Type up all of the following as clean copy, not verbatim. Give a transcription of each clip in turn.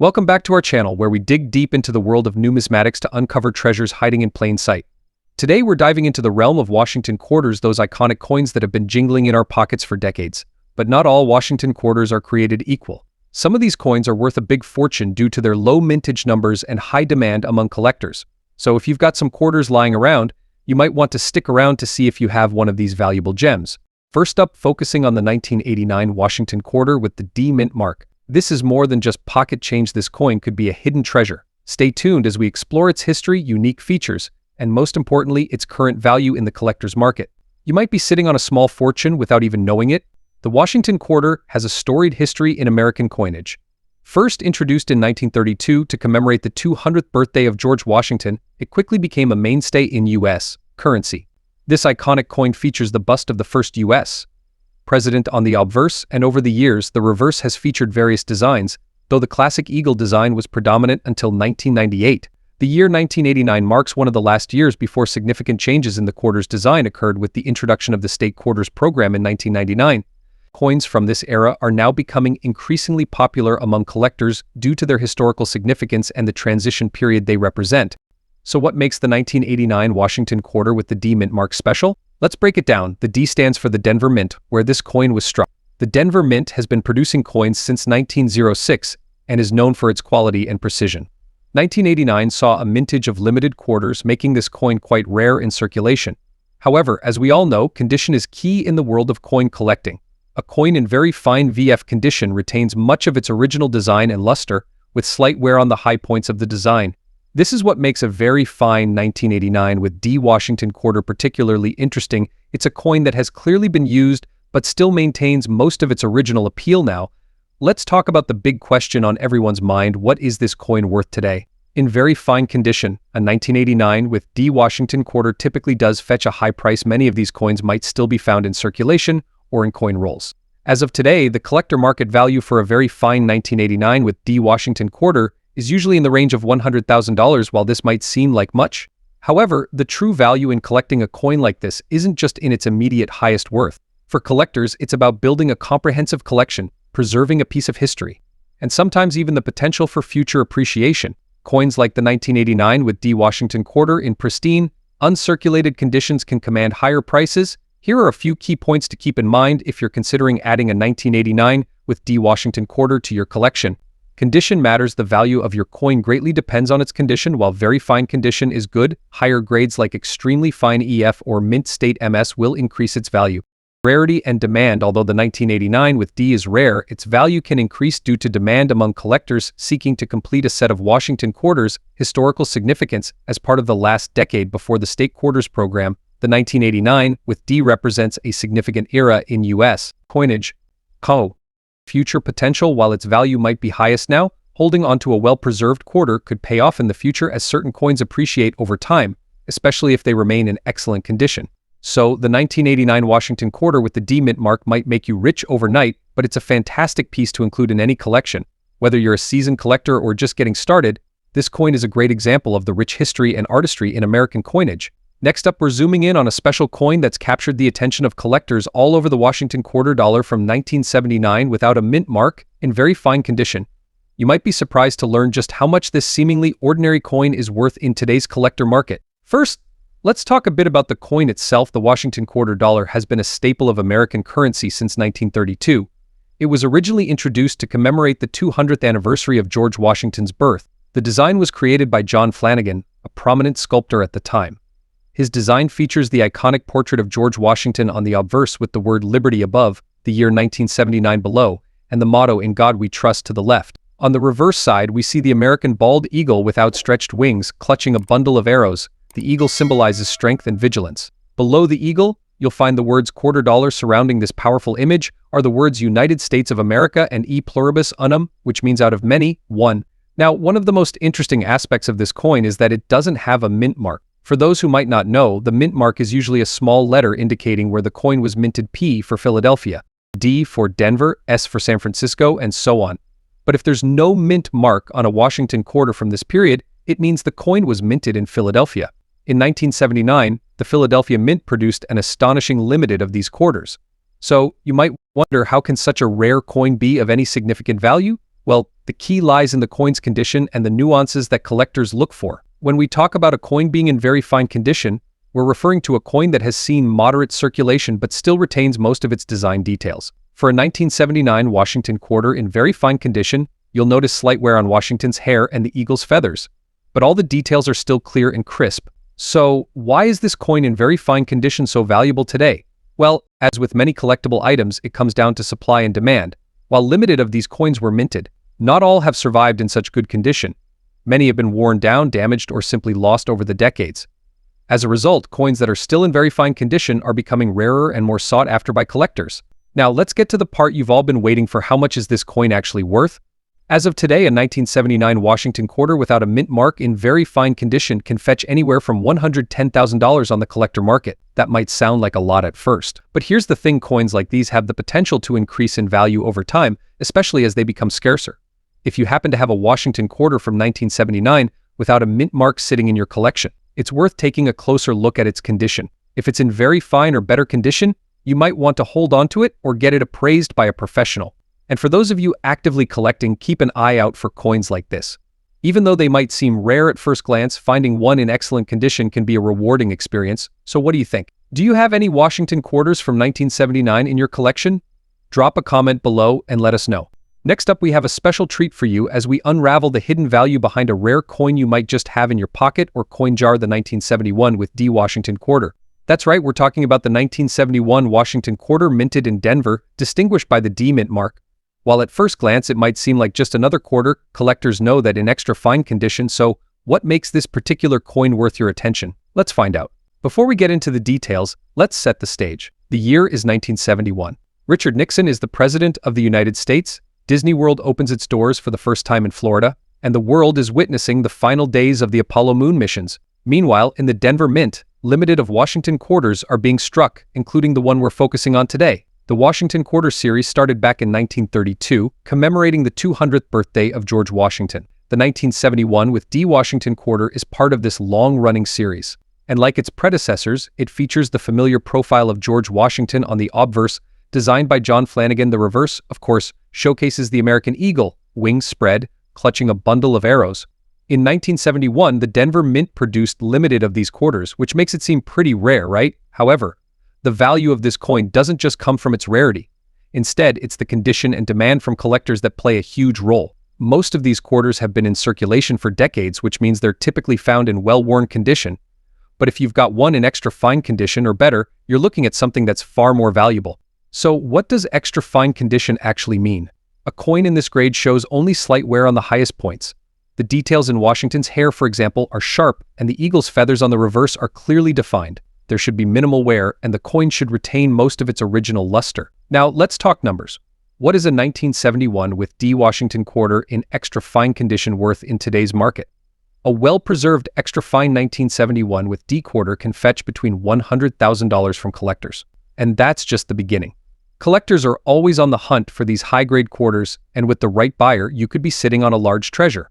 Welcome back to our channel where we dig deep into the world of numismatics to uncover treasures hiding in plain sight. Today we're diving into the realm of Washington quarters, those iconic coins that have been jingling in our pockets for decades. But not all Washington quarters are created equal. Some of these coins are worth a big fortune due to their low mintage numbers and high demand among collectors. So if you've got some quarters lying around, you might want to stick around to see if you have one of these valuable gems. First up, focusing on the 1989 Washington quarter with the D mint mark. This is more than just pocket change. This coin could be a hidden treasure. Stay tuned as we explore its history, unique features, and most importantly, its current value in the collector's market. You might be sitting on a small fortune without even knowing it. The Washington quarter has a storied history in American coinage. First introduced in 1932 to commemorate the 200th birthday of George Washington, it quickly became a mainstay in U.S. currency. This iconic coin features the bust of the first U.S. president on the obverse, and over the years, the reverse has featured various designs, though the classic eagle design was predominant until 1998. The year 1989 marks one of the last years before significant changes in the quarter's design occurred with the introduction of the state quarters program in 1999. Coins from this era are now becoming increasingly popular among collectors due to their historical significance and the transition period they represent. So what makes the 1989 Washington quarter with the D mint mark special? Let's break it down. The D stands for the Denver Mint, where this coin was struck. The Denver Mint has been producing coins since 1906 and is known for its quality and precision. 1989 saw a mintage of limited quarters, making this coin quite rare in circulation. However, as we all know, condition is key in the world of coin collecting. A coin in very fine VF condition retains much of its original design and luster, with slight wear on the high points of the design. This is what makes a very fine 1989 with D Washington quarter particularly interesting. It's a coin that has clearly been used, but still maintains most of its original appeal now. Let's talk about the big question on everyone's mind: what is this coin worth today? In very fine condition, a 1989 with D Washington quarter typically does fetch a high price. Many of these coins might still be found in circulation or in coin rolls. As of today, the collector market value for a very fine 1989 with D Washington quarter is usually in the range of $100,000. While this might seem like much, however, the true value in collecting a coin like this isn't just in its immediate highest worth. For collectors, it's about building a comprehensive collection, preserving a piece of history, and sometimes even the potential for future appreciation. Coins like the 1989 with D Washington quarter in pristine, uncirculated conditions can command higher prices. Here are a few key points to keep in mind if you're considering adding a 1989 with D Washington quarter to your collection. Condition matters. The value of your coin greatly depends on its condition. While very fine condition is good, higher grades like extremely fine EF or mint state MS will increase its value. Rarity and demand. Although the 1989 with D is rare, its value can increase due to demand among collectors seeking to complete a set of Washington quarters. Historical significance. As part of the last decade before the state quarters program, the 1989 with D represents a significant era in U.S. coinage. Future potential. While its value might be highest now, holding onto a well-preserved quarter could pay off in the future as certain coins appreciate over time, especially if they remain in excellent condition. So, the 1989 Washington quarter with the D mint mark might make you rich overnight, but it's a fantastic piece to include in any collection. Whether you're a seasoned collector or just getting started, this coin is a great example of the rich history and artistry in American coinage. Next up, we're zooming in on a special coin that's captured the attention of collectors all over: the Washington quarter dollar from 1979 without a mint mark, in very fine condition. You might be surprised to learn just how much this seemingly ordinary coin is worth in today's collector market. First, let's talk a bit about the coin itself. The Washington quarter dollar has been a staple of American currency since 1932. It was originally introduced to commemorate the 200th anniversary of George Washington's birth. The design was created by John Flanagan, a prominent sculptor at the time. His design features the iconic portrait of George Washington on the obverse with the word Liberty above, the year 1979 below, and the motto "In God We Trust" to the left. On the reverse side, we see the American bald eagle with outstretched wings, clutching a bundle of arrows. The eagle symbolizes strength and vigilance. Below the eagle, you'll find the words quarter dollar. Surrounding this powerful image are the words United States of America and E pluribus unum, which means out of many, one. Now, one of the most interesting aspects of this coin is that it doesn't have a mint mark. For those who might not know, the mint mark is usually a small letter indicating where the coin was minted: P for Philadelphia, D for Denver, S for San Francisco, and so on. But if there's no mint mark on a Washington quarter from this period, it means the coin was minted in Philadelphia. In 1979, the Philadelphia Mint produced an astonishing limited of these quarters. So, you might wonder, how can such a rare coin be of any significant value? Well, the key lies in the coin's condition and the nuances that collectors look for. When we talk about a coin being in very fine condition, we're referring to a coin that has seen moderate circulation but still retains most of its design details. For a 1979 Washington quarter in very fine condition, you'll notice slight wear on Washington's hair and the eagle's feathers, but all the details are still clear and crisp. So, why is this coin in very fine condition so valuable today? Well, as with many collectible items, it comes down to supply and demand. While limited of these coins were minted, not all have survived in such good condition. Many have been worn down, damaged, or simply lost over the decades. As a result, coins that are still in very fine condition are becoming rarer and more sought after by collectors. Now, let's get to the part you've all been waiting for. How much is this coin actually worth? As of today, a 1979 Washington quarter without a mint mark in very fine condition can fetch anywhere from $110,000 on the collector market. That might sound like a lot at first. But here's the thing, coins like these have the potential to increase in value over time, especially as they become scarcer. If you happen to have a Washington quarter from 1979 without a mint mark sitting in your collection, it's worth taking a closer look at its condition. If it's in very fine or better condition, you might want to hold on to it or get it appraised by a professional. And for those of you actively collecting, keep an eye out for coins like this. Even though they might seem rare at first glance, finding one in excellent condition can be a rewarding experience. So what do you think? Do you have any Washington quarters from 1979 in your collection? Drop a comment below and let us know. Next up, we have a special treat for you as we unravel the hidden value behind a rare coin you might just have in your pocket or coin jar, the 1971 with D Washington quarter. That's right, we're talking about the 1971 Washington quarter minted in Denver, distinguished by the D mint mark. While at first glance it might seem like just another quarter, collectors know that in extra fine condition. So what makes this particular coin worth your attention? Let's find out. Before we get into the details, let's set the stage. The year is 1971. Richard Nixon is the President of the United States. Disney World opens its doors for the first time in Florida, and the world is witnessing the final days of the Apollo moon missions. Meanwhile, in the Denver Mint, limited of Washington quarters are being struck, including the one we're focusing on today. The Washington Quarter series started back in 1932, commemorating the 200th birthday of George Washington. The 1971 with D Washington Quarter is part of this long-running series. And like its predecessors, it features the familiar profile of George Washington on the obverse, designed by John Flanagan. The reverse, of course, showcases the American eagle, wings spread, clutching a bundle of arrows. In 1971, the Denver Mint produced limited of these quarters, which makes it seem pretty rare, right? However, the value of this coin doesn't just come from its rarity. Instead, it's the condition and demand from collectors that play a huge role. Most of these quarters have been in circulation for decades, which means they're typically found in well-worn condition. But if you've got one in extra fine condition or better, you're looking at something that's far more valuable. So what does extra fine condition actually mean? A coin in this grade shows only slight wear on the highest points. The details in Washington's hair, for example, are sharp, and the eagle's feathers on the reverse are clearly defined. There should be minimal wear, and the coin should retain most of its original luster. Now, let's talk numbers. What is a 1971 with D Washington quarter in extra fine condition worth in today's market? A well-preserved extra fine 1971 with D quarter can fetch between $100,000 from collectors. And that's just the beginning. Collectors are always on the hunt for these high-grade quarters, and with the right buyer, you could be sitting on a large treasure.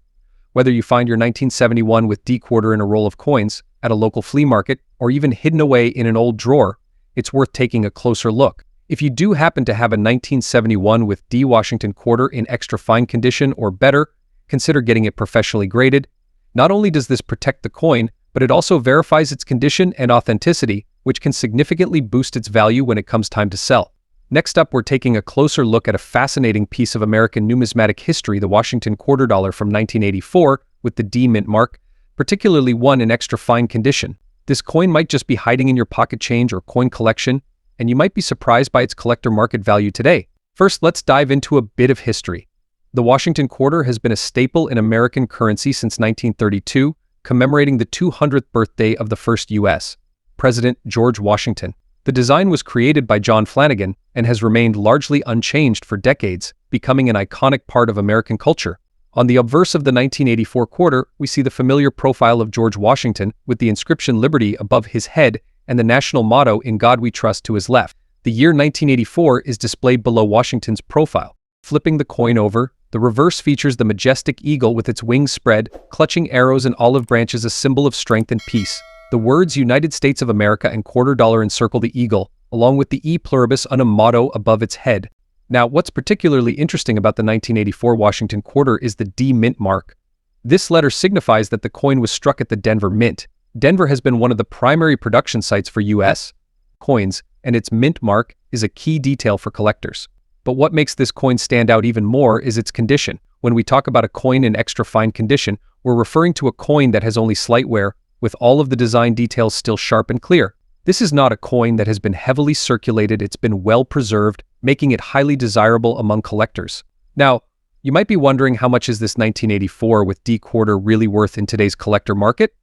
Whether you find your 1971 with D quarter in a roll of coins, at a local flea market, or even hidden away in an old drawer, it's worth taking a closer look. If you do happen to have a 1971 with D Washington quarter in extra fine condition or better, consider getting it professionally graded. Not only does this protect the coin, but it also verifies its condition and authenticity, which can significantly boost its value when it comes time to sell. Next up, we're taking a closer look at a fascinating piece of American numismatic history, the Washington quarter dollar from 1984 with the D mint mark, particularly one in extra fine condition. This coin might just be hiding in your pocket change or coin collection, and you might be surprised by its collector market value today. First, let's dive into a bit of history. The Washington quarter has been a staple in American currency since 1932, commemorating the 200th birthday of the first U.S. President George Washington. The design was created by John Flanagan and has remained largely unchanged for decades, becoming an iconic part of American culture. On the obverse of the 1984 quarter, we see the familiar profile of George Washington with the inscription Liberty above his head and the national motto In God We Trust to his left. The year 1984 is displayed below Washington's profile. Flipping the coin over, the reverse features the majestic eagle with its wings spread, clutching arrows and olive branches, a symbol of strength and peace. The words United States of America and quarter dollar encircle the eagle, along with the E pluribus unum motto above its head. Now, what's particularly interesting about the 1984 Washington quarter is the D Mint mark. This letter signifies that the coin was struck at the Denver Mint. Denver has been one of the primary production sites for U.S. coins, and its mint mark is a key detail for collectors. But what makes this coin stand out even more is its condition. When we talk about a coin in extra fine condition, we're referring to a coin that has only slight wear, with all of the design details still sharp and clear. This is not a coin that has been heavily circulated, it's been well preserved, making it highly desirable among collectors. Now, you might be wondering, how much is this 1984 with D quarter really worth in today's collector market?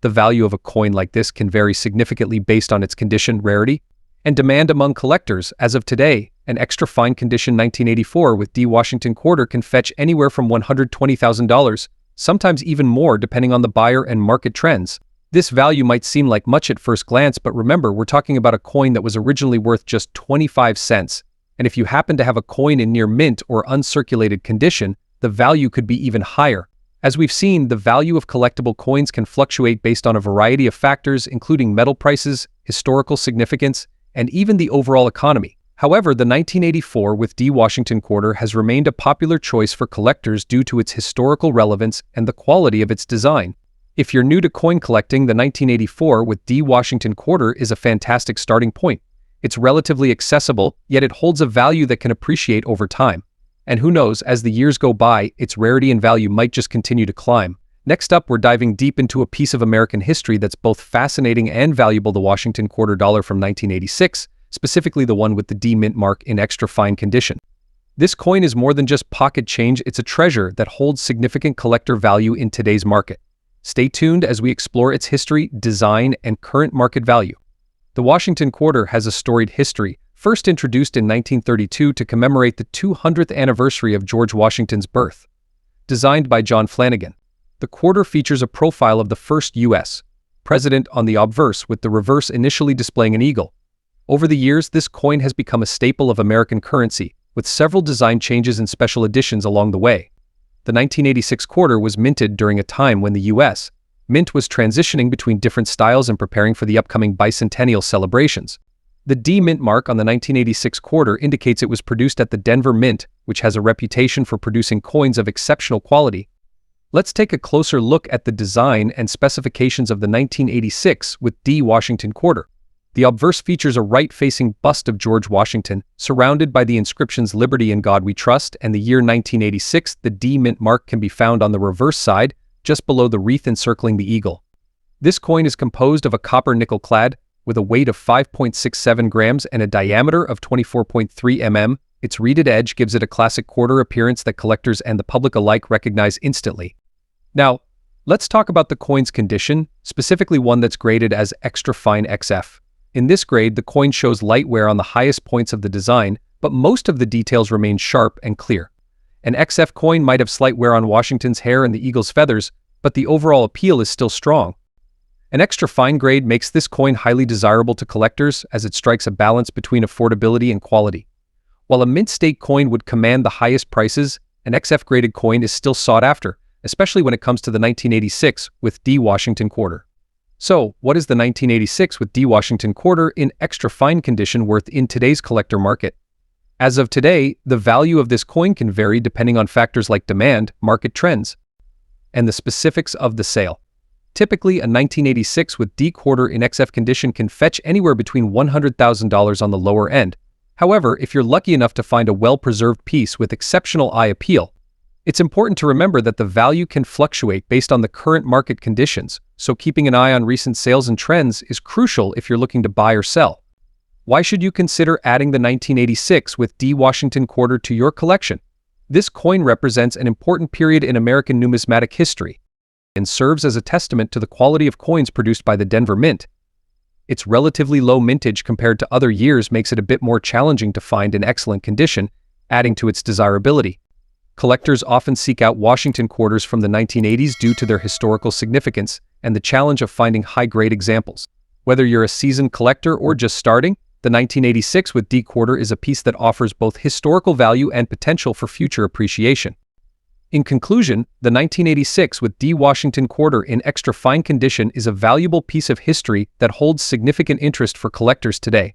The value of a coin like this can vary significantly based on its condition, rarity, and demand among collectors. As of today, an extra fine condition 1984 with D Washington quarter can fetch anywhere from $120,000, sometimes even more depending on the buyer and market trends. This value might seem like much at first glance, but remember, we're talking about a coin that was originally worth just 25 cents. And if you happen to have a coin in near mint or uncirculated condition, the value could be even higher. As we've seen, the value of collectible coins can fluctuate based on a variety of factors, including metal prices, historical significance, and even the overall economy. However, the 1984 with D Washington quarter has remained a popular choice for collectors due to its historical relevance and the quality of its design. If you're new to coin collecting, the 1984 with D Washington quarter is a fantastic starting point. It's relatively accessible, yet it holds a value that can appreciate over time. And who knows, as the years go by, its rarity and value might just continue to climb. Next up, we're diving deep into a piece of American history that's both fascinating and valuable: the Washington quarter dollar from 1986, specifically the one with the D Mint mark in extra fine condition. This coin is more than just pocket change, it's a treasure that holds significant collector value in today's market. Stay tuned as we explore its history, design, and current market value. The Washington quarter has a storied history, first introduced in 1932 to commemorate the 200th anniversary of George Washington's birth. Designed by John Flanagan, the quarter features a profile of the first U.S. president on the obverse, with the reverse initially displaying an eagle. Over the years, this coin has become a staple of American currency, with several design changes and special editions along the way. The 1986 quarter was minted during a time when the U.S. Mint was transitioning between different styles and preparing for the upcoming bicentennial celebrations. The D Mint mark on the 1986 quarter indicates it was produced at the Denver Mint, which has a reputation for producing coins of exceptional quality. Let's take a closer look at the design and specifications of the 1986 with D Washington quarter. The obverse features a right-facing bust of George Washington, surrounded by the inscriptions "Liberty in God We Trust" and the year 1986. The D Mint mark can be found on the reverse side, just below the wreath encircling the eagle. This coin is composed of a copper nickel clad, with a weight of 5.67 grams and a diameter of 24.3 mm. Its reeded edge gives it a classic quarter appearance that collectors and the public alike recognize instantly. Now, let's talk about the coin's condition, specifically one that's graded as extra fine XF. In this grade, the coin shows light wear on the highest points of the design, but most of the details remain sharp and clear. An XF coin might have slight wear on Washington's hair and the eagle's feathers, but the overall appeal is still strong. An extra fine grade makes this coin highly desirable to collectors, as it strikes a balance between affordability and quality. While a mint state coin would command the highest prices, an XF graded coin is still sought after, especially when it comes to the 1986 with D Washington quarter. So, what is the 1986 with D Washington quarter in extra fine condition worth in today's collector market? As of today, the value of this coin can vary depending on factors like demand, market trends, and the specifics of the sale. Typically, a 1986 with D quarter in XF condition can fetch anywhere between $100,000 on the lower end. However, if you're lucky enough to find a well-preserved piece with exceptional eye appeal, it's important to remember that the value can fluctuate based on the current market conditions, so keeping an eye on recent sales and trends is crucial if you're looking to buy or sell. Why should you consider adding the 1986 with D Washington quarter to your collection? This coin represents an important period in American numismatic history and serves as a testament to the quality of coins produced by the Denver Mint. Its relatively low mintage compared to other years makes it a bit more challenging to find in excellent condition, adding to its desirability. Collectors often seek out Washington quarters from the 1980s due to their historical significance and the challenge of finding high-grade examples. Whether you're a seasoned collector or just starting, the 1986 with D quarter is a piece that offers both historical value and potential for future appreciation. In conclusion, the 1986 with D Washington quarter in extra fine condition is a valuable piece of history that holds significant interest for collectors today.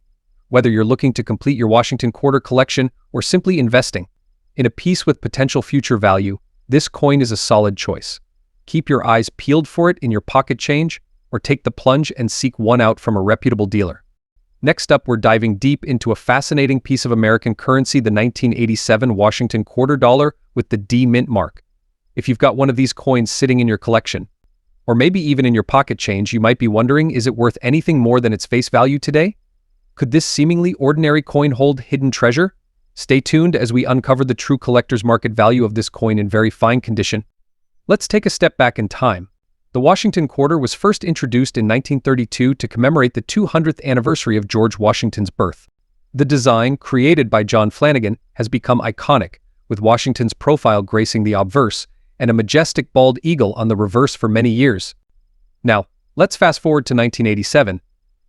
Whether you're looking to complete your Washington quarter collection or simply investing in a piece with potential future value, this coin is a solid choice. Keep your eyes peeled for it in your pocket change, or take the plunge and seek one out from a reputable dealer. Next up, we're diving deep into a fascinating piece of American currency, the 1987 Washington quarter dollar with the D mint mark. If you've got one of these coins sitting in your collection, or maybe even in your pocket change, you might be wondering, is it worth anything more than its face value today? Could this seemingly ordinary coin hold hidden treasure? Stay tuned as we uncover the true collector's market value of this coin in very fine condition. Let's take a step back in time. The Washington quarter was first introduced in 1932 to commemorate the 200th anniversary of George Washington's birth. The design, created by John Flanagan, has become iconic, with Washington's profile gracing the obverse and a majestic bald eagle on the reverse for many years. Now, let's fast forward to 1987.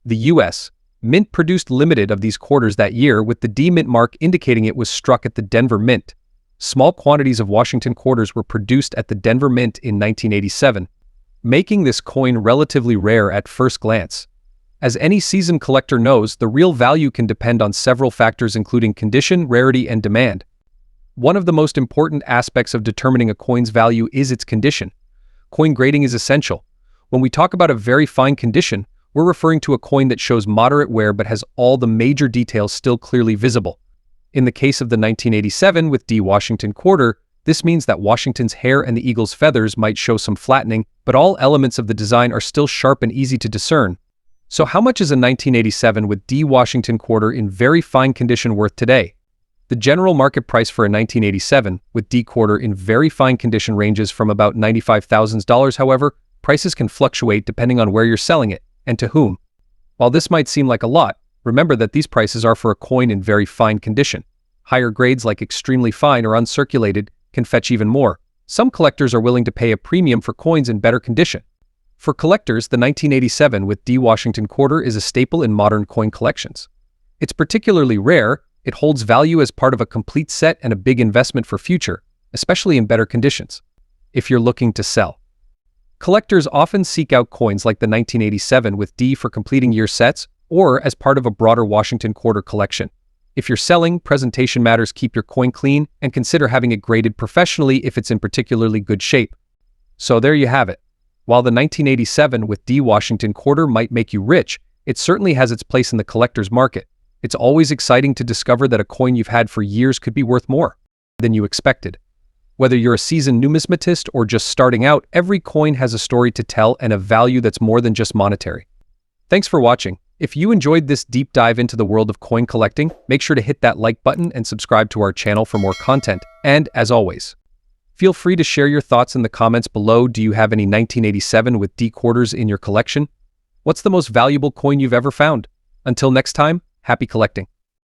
The U.S. Mint produced limited of these quarters that year, with the D mint mark indicating it was struck at the Denver Mint. Small quantities of Washington quarters were produced at the Denver Mint in 1987, making this coin relatively rare at first glance. As any seasoned collector knows, the real value can depend on several factors, including condition, rarity, and demand. One of the most important aspects of determining a coin's value is its condition. Coin grading is essential. When we talk about a very fine condition, we're referring to a coin that shows moderate wear but has all the major details still clearly visible. In the case of the 1987 with D Washington quarter, this means that Washington's hair and the eagle's feathers might show some flattening, but all elements of the design are still sharp and easy to discern. So how much is a 1987 with D Washington quarter in very fine condition worth today? The general market price for a 1987 with D quarter in very fine condition ranges from about $95,000. However, prices can fluctuate depending on where you're selling it and to whom. While this might seem like a lot, remember that these prices are for a coin in very fine condition. Higher grades like extremely fine or uncirculated can fetch even more. Some collectors are willing to pay a premium for coins in better condition. For collectors, the 1987 with D Washington quarter is a staple in modern coin collections. It's particularly rare. It holds value as part of a complete set and a big investment for future, especially in better conditions. If you're looking to sell, collectors often seek out coins like the 1987 with D for completing year sets or as part of a broader Washington quarter collection. If you're selling, presentation matters. Keep your coin clean and consider having it graded professionally if it's in particularly good shape. So there you have it. While the 1987 with D Washington quarter might make you rich, it certainly has its place in the collector's market. It's always exciting to discover that a coin you've had for years could be worth more than you expected. Whether you're a seasoned numismatist or just starting out, every coin has a story to tell and a value that's more than just monetary. Thanks for watching. If you enjoyed this deep dive into the world of coin collecting, make sure to hit that like button and subscribe to our channel for more content. And as always, feel free to share your thoughts in the comments below. Do you have any 1987 with D quarters in your collection? What's the most valuable coin you've ever found? Until next time, happy collecting.